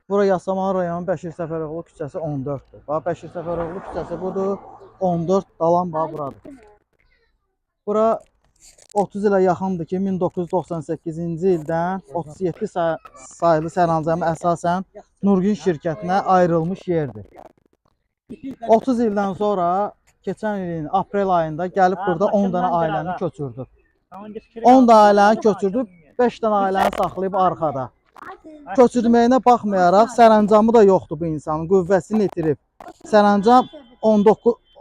Bura Yasamal rayonu Bəşir Səfəroğlu küçəsi 14-dür. Bax Bəşir Səfəroğlu küçəsi budur. 14 dalan bax buradır. Bura 30 ilə yaxındır ki, 1998-ci ildən 37 sayılı sərəncamı əsasən Nurgün şirkətinə ayrılmış yerdir. 30 ildən sonra keçən ilin aprel ayında gəlib burada 10 dənə ailəni köçürdük. 10 dənə ailəni köçürdük, 5 dənə ailəni saxlayıb arxada. Köçürməyinə baxmayaraq sərəncamı da yoxdur bu insanın, qüvvəsini itirib. Sərəncam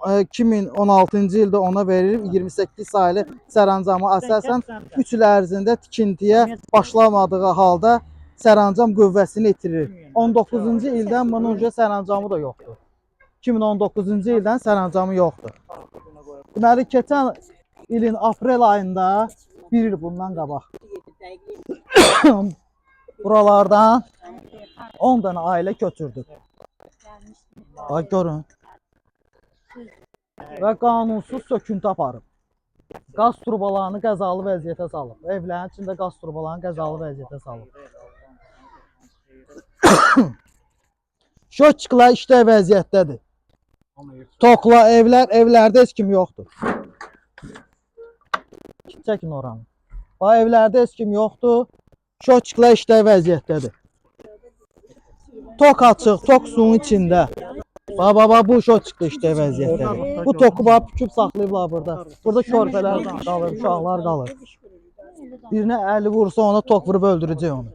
2016-cı ildə ona verilib 28 sayılı sərəncamı əsasən 3 il ərzində tikintiyə başlamadığı halda sərəncam qüvvəsini itirir. 19-cu ildən bunun sərəncamı da yoxdur. 2019-cu ildən sərəncamı yoxdur. Deməli, keçən ilin aprel ayında bir il bundan qabaq buralardan 10 dənə ailə köçürdük. Bax, görün. Və qanunsuz söküntü aparıb. Qaz turbalarını qəzalı vəziyyətə salıb. Evlərin içində qaz turbalarını qəzalı vəziyyətə salıb. Şotçiklər işdə vəziyyətdədir. Tokla evlərdə heç kim yoxdur. Çəkin oranı. Bax, evlərdə heç kim yoxdur. Şotçiklər işdə vəziyyətdədir. Tok açıq, tok suyun içində. Bax, bu şotçikdə işdə vəziyyətdədir. Bu toku bax, püküb saxlayıblar burada. Burada körpələr qalır, uşaqlar qalır. Birinə əli vursa ona tok vurub öldürəcək onu.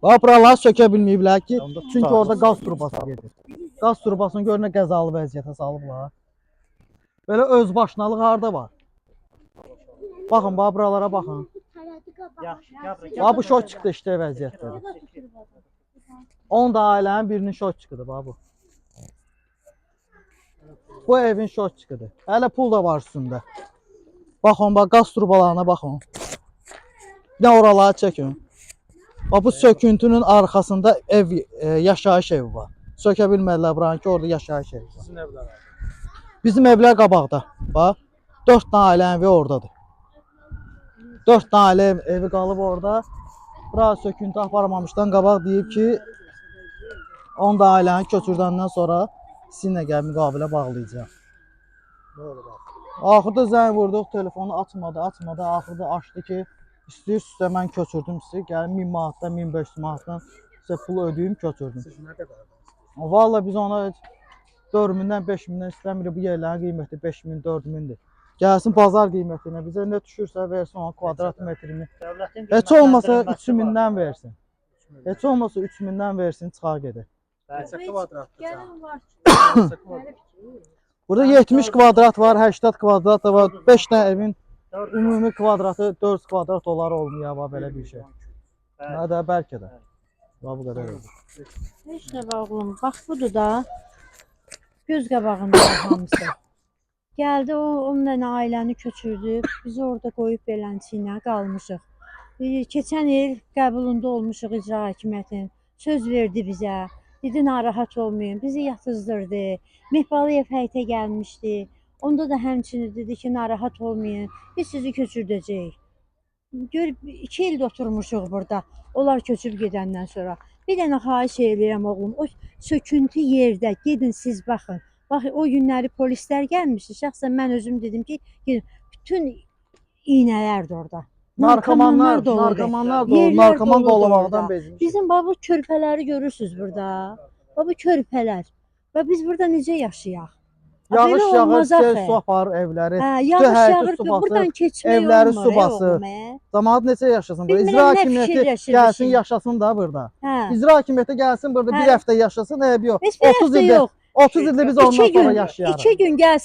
Bax, buraları sökə bilməyiblər ki, çünki orada qaz turbası gedir. Qaz turbasını görünə qəzalı vəziyyətə salıblar. Belə özbaşınalıq harada var? Baxın, bax, buralara baxın. Bax, bu şotçikdə işdə vəziyyətdədir. 10 da ailənin birinin şotçikidir, bax bu. Bu evin şotçikidir. Hələ pul da var üstündə. Baxın, bax, qaz turbalarına baxın. Bir də oraları çəkin. Bax, bu söküntünün arxasında yaşayış evi var. Sökə bilmədilər buranı ki, orada yaşayış evi var. Sizin evlər? Bizim evlər qabaqda. Bax, 4 dənə ailənin evi oradadır. 4 dənə ailə evi qalıb orada. Bura söküntü aparmamışdan qabaq deyib ki, 10 da ailəni köçürdəndən sonra sizinlə gəlib müqavilə bağlayacaq. Axırda zəng vurduq, telefonu açmadı. Axırda açdı ki, istəyirsinizsə mən köçürdüm sizi. Gəlin 1000 manatdan, 1500 manatdan sizə pul ödəyim, köçürdüm. Siz nə qədər? Valla biz ona 4000-dən, 5000-dən istəmirik. Bu yerlərin qiyməti 5000, 4000-dir. Gəlsin bazar qiymətinə, bizə nə düşürsə versin ona kvadrat metrini. Heç olmasa 3000-dən versin. Heç olmasa 3000-dən versin, çıxar gedir. Neçə kvadratdır? Burada 70 kvadrat var, 80 kvadrat da var. 5 dənə evin ümumi kvadratı 4 kvadrat olar olmuyor belə bir şey. Hə də bəlkə də. Bu qədər olur. Heç nə var oğlum, bax budur da. Göz qabağında hamısı. Gəldi o 10 dənə ailəni köçürdük. Biz orada qoyub belənciyinə qalmışıq. Keçən il qəbulunda olmuşuq icra hakimiyyətinin. Söz verdi bizə. Dedi narahat olmayın. Bizi yatızdırdı. Mehbalıyev həyətə gəlmişdi. Onda da həmçinin dedi ki narahat olmayın. Biz sizi köçürdəcəyik. Gör 2 ildə oturmuşuq burada. Onlar köçüb gedəndən sonra. Bir dənə xahiş edirəm oğlum. O söküntü yerdə gedin siz baxın. Bax o günləri polislər gəlmişdi. Şəxsən mən özüm dedim ki, bütün iynələr də orada. Narkomanlar da olur. Narkoman dolamaqdan bezmiş. Bizim bu körpələri görürsüz burada. Bu körpələr. Və biz burada necə yaşayaq? Yağış yağır, sel su aparır evləri. Yağış yağır, buradan keçmək evləri su basır. Cəmaət necə yaşasın burada? İcra hakimiyyəti gəlsin yaşasın da burada. İcra hakimiyyəti gəlsin burada bir həftə yaşasın, eybi yox. 30 ildə biz ondan sonra yaşayarıq. 2 gün gəlsin.